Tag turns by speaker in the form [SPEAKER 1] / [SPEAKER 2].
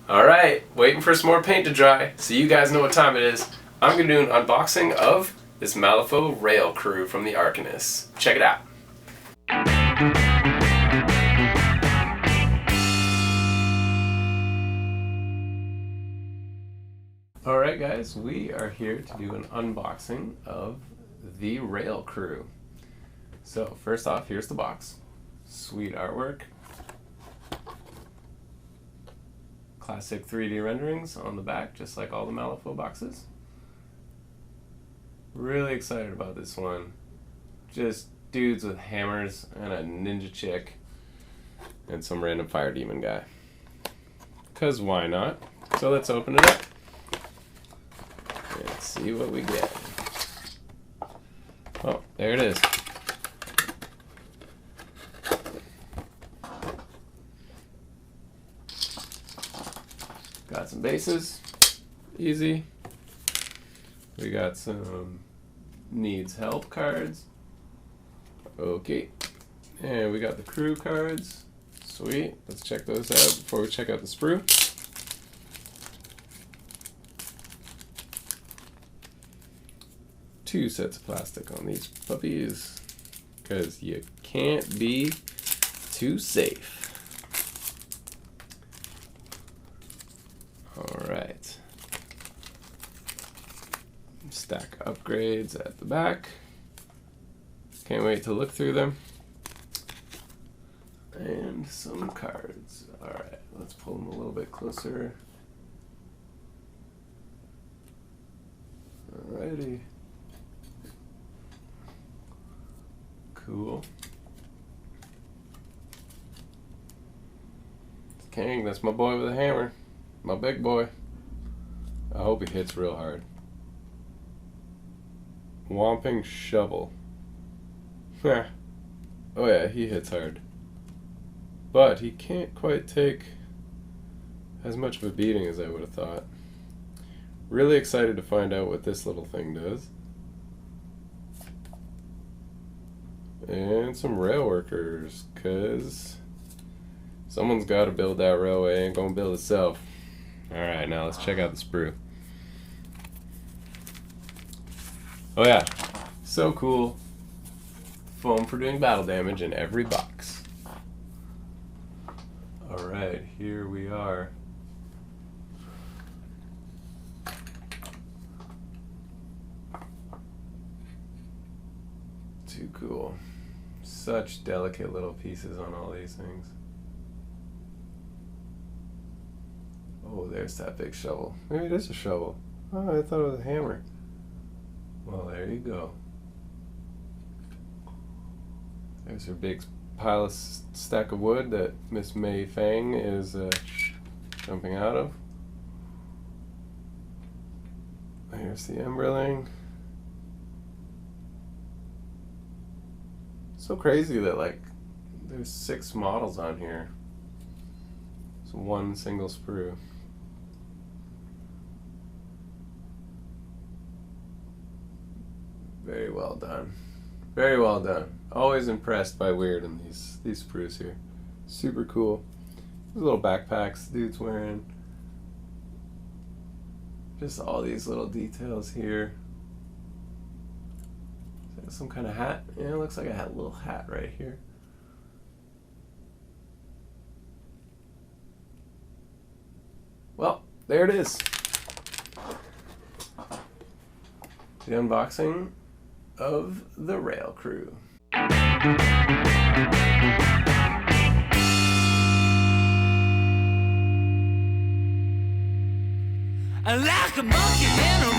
[SPEAKER 1] Alright, waiting for some more paint to dry, so you guys know what time it is. I'm going to do an unboxing of this Malifaux Rail Crew from the Arcanists. Check it out. Alright guys, we are here to do an unboxing of the Rail Crew. So first off, here's the box. Sweet artwork. Classic 3D renderings on the back, just like all the Malifaux boxes. Really excited about this one. Just dudes with hammers and a ninja chick and some random fire demon guy. 'Cause why not? So let's open it up and see what we get. Oh, there it is. Got some bases, easy. We got some needs help cards. Okay, and we got the crew cards. Sweet, let's check those out before we check out the sprue. Two sets of plastic on these puppies, because you can't be too safe. Alright. Stack upgrades at the back. Can't wait to look through them. And some cards. Alright, let's pull them a little bit closer. Alrighty. Cool. King, that's my boy with a hammer. My big boy. I hope he hits real hard. Whomping shovel. Oh yeah, he hits hard. But he can't quite take as much of a beating as I would have thought. Really excited to find out what this little thing does. And some rail workers, cause someone's got to build that railway. Ain't gonna build itself. Alright, now let's check out the sprue. Oh yeah, so cool. Foam for doing battle damage in every box. Alright, here we are. Too cool. Such delicate little pieces on all these things. Oh, there's that big shovel. Maybe it is a shovel. Oh, I thought it was a hammer. Well, there you go. There's her big pile of stack of wood that Miss May Fang is jumping out of. Here's the Emberling. So crazy that like there's 6 models on here. It's one single sprue. Very well done. Very well done. Always impressed by weird in these sprues here. Super cool. These little backpacks the dude's wearing. Just all these little details here. Is that some kind of hat? Yeah, it looks like a little hat right here. Well, there it is. The unboxing of the Rail Crew.
[SPEAKER 2] Like a monkey in a